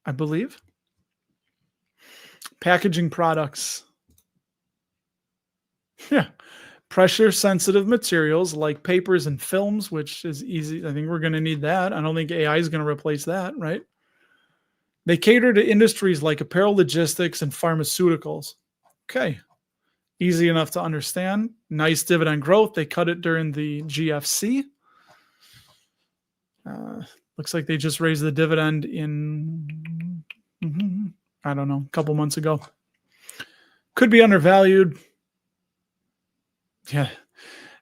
I believe. Packaging products. Yeah. Pressure sensitive materials like papers and films, which is easy. I think we're going to need that. I don't think AI is going to replace that, right? They cater to industries like apparel, logistics, and pharmaceuticals. Okay. Easy enough to understand. Nice dividend growth. They cut it during the GFC. Looks like they just raised the dividend in, I don't know, a couple months ago. Could be undervalued. Yeah.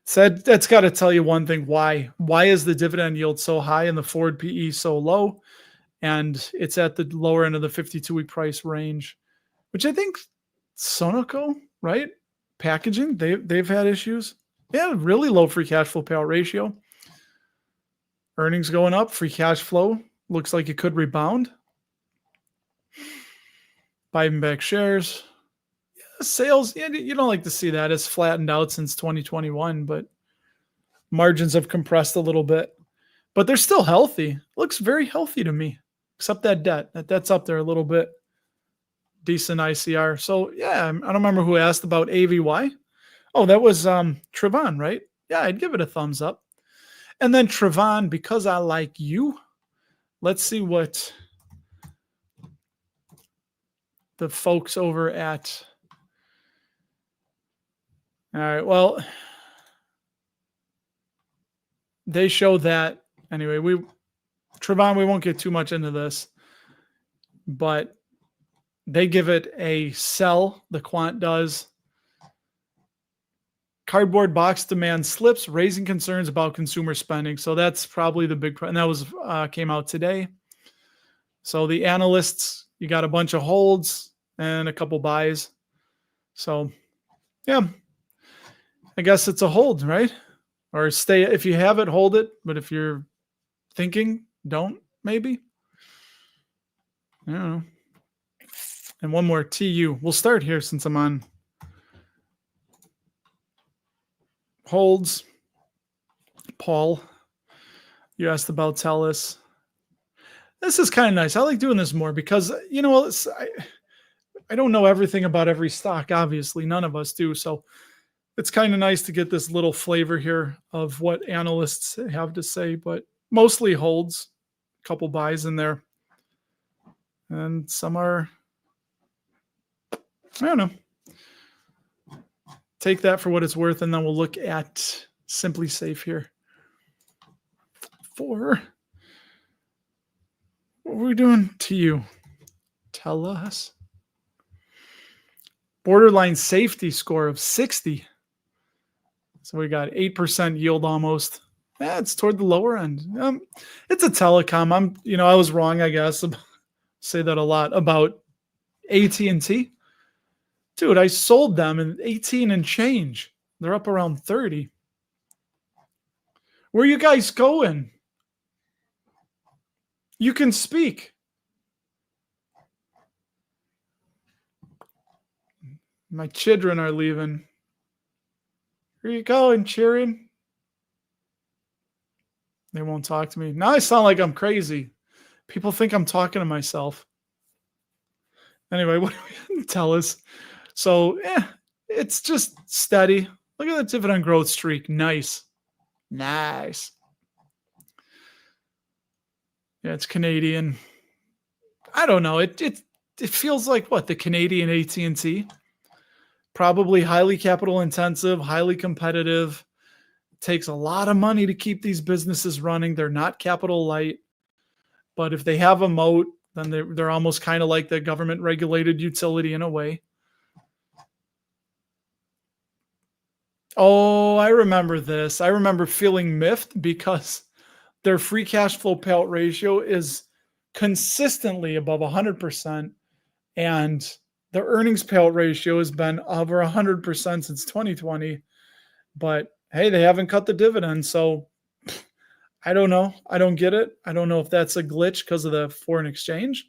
So that's got to tell you one thing. Why is the dividend yield so high and the forward PE so low? And it's at the lower end of the 52-week price range, which I think Sonoco, right? Packaging, they've had issues. Yeah, really low free cash flow payout ratio. Earnings going up, free cash flow looks like it could rebound. Buying back shares. Sales, you don't like to see that. It's flattened out since 2021, but margins have compressed a little bit. But they're still healthy. Looks very healthy to me, except that debt. That's up there a little bit. Decent ICR. So, yeah, I don't remember who asked about AVY. Oh, that was Trevon, right? Yeah, I'd give it a thumbs up. And then Trevon, because I like you, let's see what the folks over at... All right, well, they show that. Anyway, Trevon, we won't get too much into this, but they give it a sell, the quant does. Cardboard box demand slips, raising concerns about consumer spending. So that's probably the big, and that was came out today. So the analysts, you got a bunch of holds and a couple buys. So yeah, I guess it's a hold, right? Or stay, if you have it, hold it. But if you're thinking, don't, maybe. I don't know. And one more, TU. We'll start here since I'm on holds. Paul, you asked about TELUS. This is kind of nice. I like doing this more because, I don't know everything about every stock. Obviously, none of us do. So it's kind of nice to get this little flavor here of what analysts have to say, but mostly holds, a couple buys in there. And some are, I don't know. Take that for what it's worth, and then we'll look at Simply Safe here. What are we doing to you? Tell us. Borderline safety score of 60. So we got 8% yield almost. It's toward the lower end. It's a telecom. I was wrong, I guess. Say that a lot about AT&T. Dude, I sold them in 18 and change. They're up around 30. Where are you guys going? You can speak. My children are leaving. Where you going, cheering? They won't talk to me. Now I sound like I'm crazy. People think I'm talking to myself. Anyway, what do we tell us? So, it's just steady. Look at that dividend growth streak. Nice. Nice. Yeah, it's Canadian. I don't know. It feels like what? The Canadian AT&T? Probably highly capital intensive, highly competitive. Takes a lot of money to keep these businesses running. They're not capital light. But if they have a moat, then they're almost kind of like the government regulated utility in a way. Oh, I remember this. I remember feeling miffed because their free cash flow payout ratio is consistently above 100%. And the earnings payout ratio has been over 100% since 2020. But hey, they haven't cut the dividend. So I don't know. I don't get it. I don't know if that's a glitch because of the foreign exchange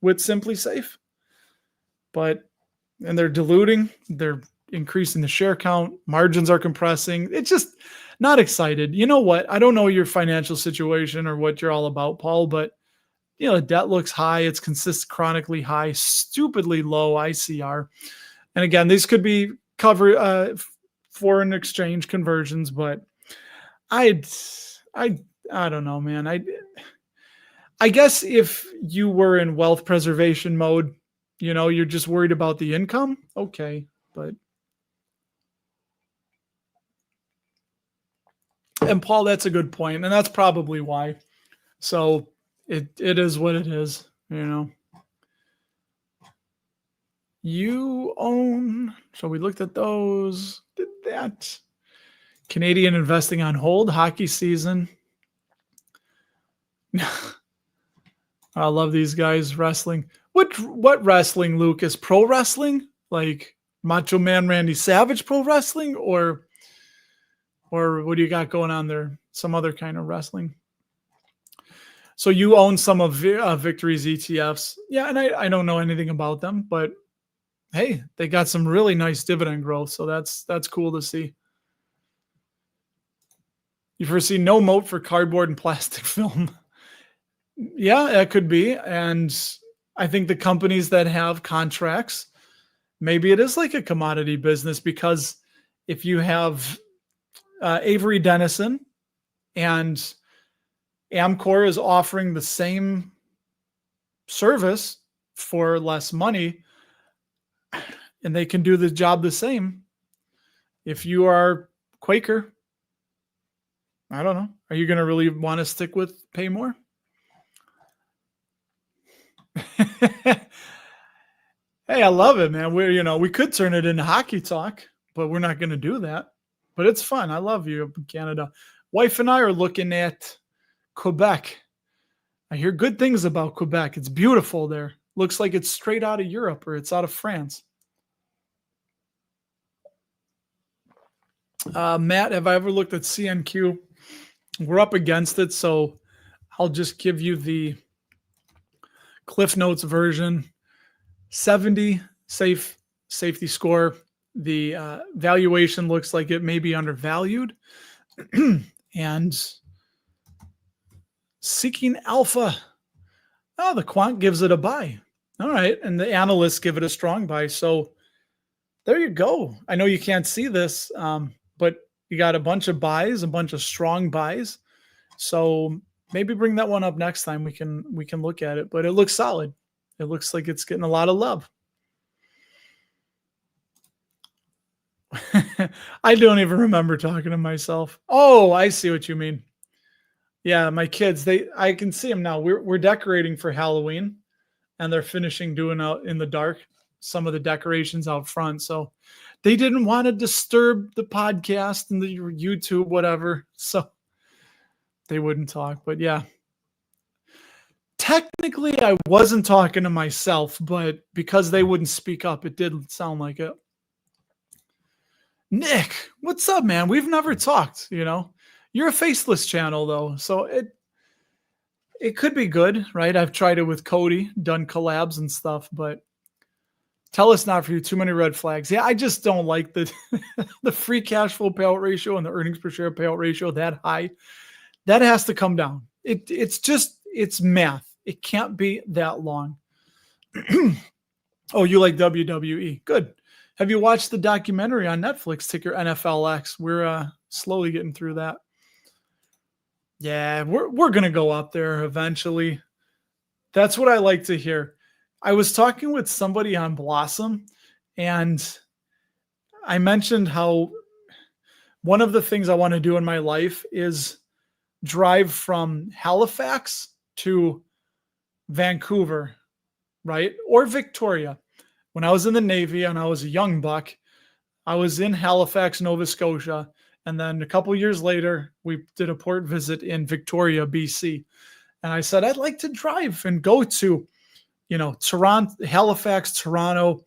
with Simply Safe. And they're diluting. They're increasing the share count. Margins are compressing. It's just not excited. You know what? I don't know your financial situation or what you're all about, Paul, but the debt looks high. It's chronically high, stupidly low ICR. And again, these could be foreign exchange conversions, but I don't know, man. I guess if you were in wealth preservation mode, you're just worried about the income. Okay. And Paul, that's a good point. And that's probably why. So it is what it is, You own, so we looked at those, did that. Canadian investing on hold, hockey season. I love these guys wrestling. What wrestling, Lucas? Pro wrestling? Like Macho Man Randy Savage pro wrestling? Or what do you got going on there? Some other kind of wrestling? So you own some of Victory's ETFs. Yeah, and I don't know anything about them, but hey, they got some really nice dividend growth. So that's cool to see. You foresee no moat for cardboard and plastic film. Yeah, that could be. And I think the companies that have contracts, maybe it is like a commodity business, because if you have Avery Dennison and Amcor is offering the same service for less money, and they can do the job the same. If you are Quaker, I don't know. Are you going to really want to stick with pay more? Hey, I love it, man. We could turn it into hockey talk, but we're not going to do that. but it's fun. I love you up in Canada. Wife and I are looking at Quebec. I hear good things about Quebec. It's beautiful there. Looks like it's straight out of Europe or it's out of France. Matt, have I ever looked at CNQ? We're up against it, so I'll just give you the Cliff Notes version. 70 safety score. The valuation looks like it may be undervalued. And Seeking Alpha. Oh, the quant gives it a buy. All right. And the analysts give it a strong buy. So there you go. I know you can't see this, but you got a bunch of buys, a bunch of strong buys. So maybe bring that one up next time. We can look at it, but it looks solid. It looks like it's getting a lot of love. I don't even remember talking to myself. Oh, I see what you mean. Yeah, my kids, I can see them now. We're decorating for Halloween, and they're finishing doing out in the dark some of the decorations out front. So they didn't want to disturb the podcast and the YouTube, whatever. So they wouldn't talk. But yeah. Technically, I wasn't talking to myself, but because they wouldn't speak up, it did sound like it. Nick, what's up, man? We've never talked, You're a faceless channel, though, so it could be good, right? I've tried it with Cody, done collabs and stuff, but tell us not for you. Too many red flags. Yeah, I just don't like the the free cash flow payout ratio and the earnings per share payout ratio that high. That has to come down. It's math. It can't be that long. Oh, you like WWE? Good. Have you watched the documentary on Netflix, ticker NFLX? We're slowly getting through that. Yeah, we're gonna go up there eventually. That's what I like to hear. I was talking with somebody on Blossom, and I mentioned how one of the things I want to do in my life is drive from Halifax to Vancouver, right? Or Victoria. When I was in the Navy and I was a young buck, I was in Halifax, Nova Scotia. And then a couple years later, we did a port visit in Victoria, BC. And I said, I'd like to drive and go to, Toronto, Halifax, Toronto,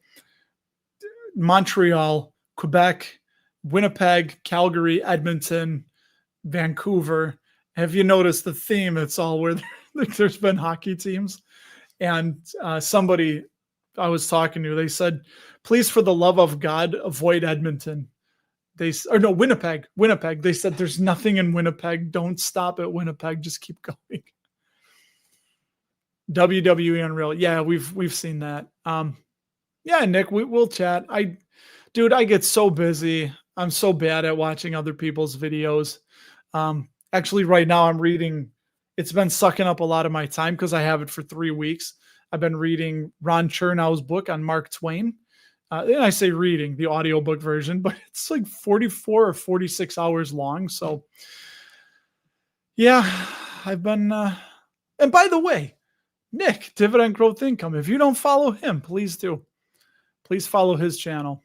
Montreal, Quebec, Winnipeg, Calgary, Edmonton, Vancouver. Have you noticed the theme? It's all where there's been hockey teams. And somebody I was talking to, they said, please, for the love of God, avoid Edmonton. Winnipeg. They said, there's nothing in Winnipeg. Don't stop at Winnipeg. Just keep going. WWE Unreal. Yeah, we've seen that. Yeah, Nick, we'll chat. I get so busy. I'm so bad at watching other people's videos. Actually, right now I'm reading. It's been sucking up a lot of my time because I have it for 3 weeks. I've been reading Ron Chernow's book on Mark Twain. And I say reading the audiobook version, but it's like 44 or 46 hours long. So yeah, I've been, and by the way, Nick, Dividend Growth Income, if you don't follow him, please do. Please follow his channel.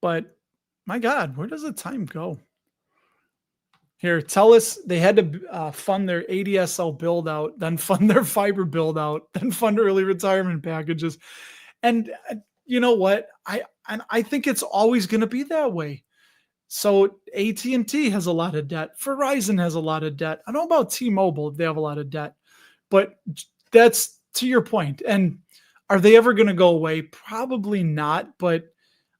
But my God, where does the time go? Here, tell us they had to fund their ADSL build out, then fund their fiber build out, then fund early retirement packages. And you know what? I think it's always going to be that way. So AT&T has a lot of debt. Verizon has a lot of debt. I don't know about T-Mobile if they have a lot of debt, but that's to your point. And are they ever going to go away? Probably not. But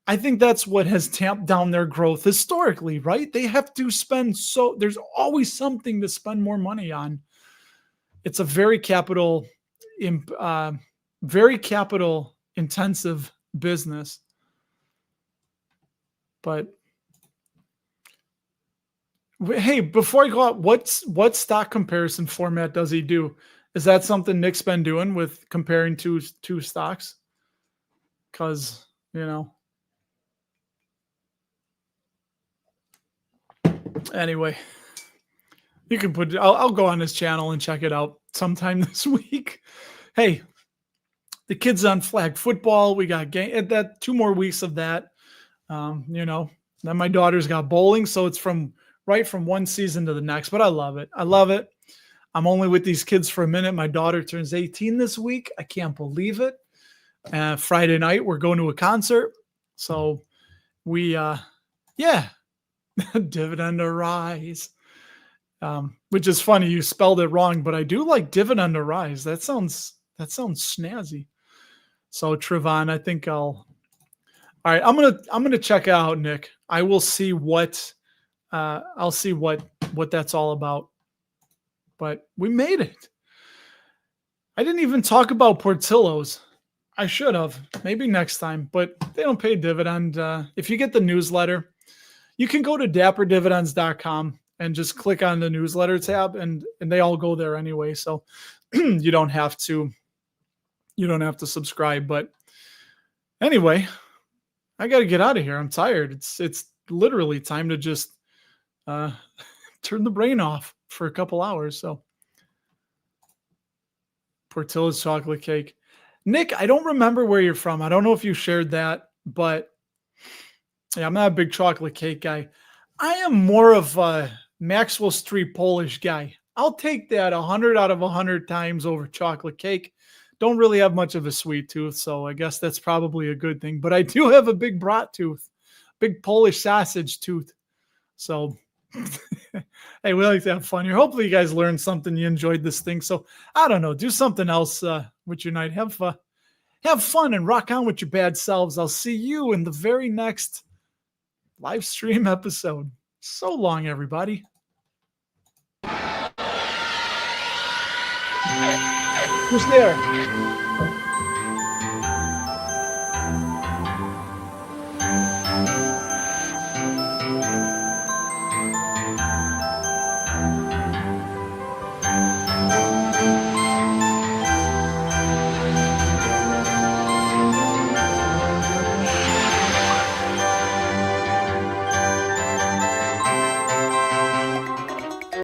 I think that's what has tamped down their growth historically, right? They have to spend there's always something to spend more money on. It's a very capital intensive business. But hey, before I go out, what stock comparison format does he do? Is that something Nick's been doing with comparing two stocks? Because, anyway, you can put. I'll go on his channel and check it out sometime this week. Hey, the kids on flag football. We got that 2 more weeks of that. Then my daughter's got bowling, so it's right from one season to the next. But I love it. I love it. I'm only with these kids for a minute. My daughter turns 18 this week. I can't believe it. Friday night, we're going to a concert. So we, dividend arise. Which is funny. You spelled it wrong, but I do like dividend arise. That sounds snazzy. So Trevon, I think all right. I'm gonna check it out, Nick. I will see what I'll see what that's all about. But we made it. I didn't even talk about Portillo's. I should have, maybe next time, but they don't pay dividend. If you get the newsletter, you can go to dapperdividends.com and just click on the newsletter tab, and they all go there anyway. So you don't have to subscribe. But anyway, I got to get out of here. I'm tired. It's literally time to just turn the brain off for a couple hours. So Portillo's chocolate cake. Nick, I don't remember where you're from. I don't know if you shared that, but yeah, I'm not a big chocolate cake guy. I am more of a Maxwell Street Polish guy. I'll take that 100 out of 100 times over chocolate cake. Don't really have much of a sweet tooth, so I guess that's probably a good thing. But I do have a big brat tooth, big Polish sausage tooth. So, hey, we like to have fun here. Hopefully you guys learned something. You enjoyed this thing. So, I don't know. Do something else with your night. Have fun and rock on with your bad selves. I'll see you in the very next live stream episode. So long, everybody. Who's there?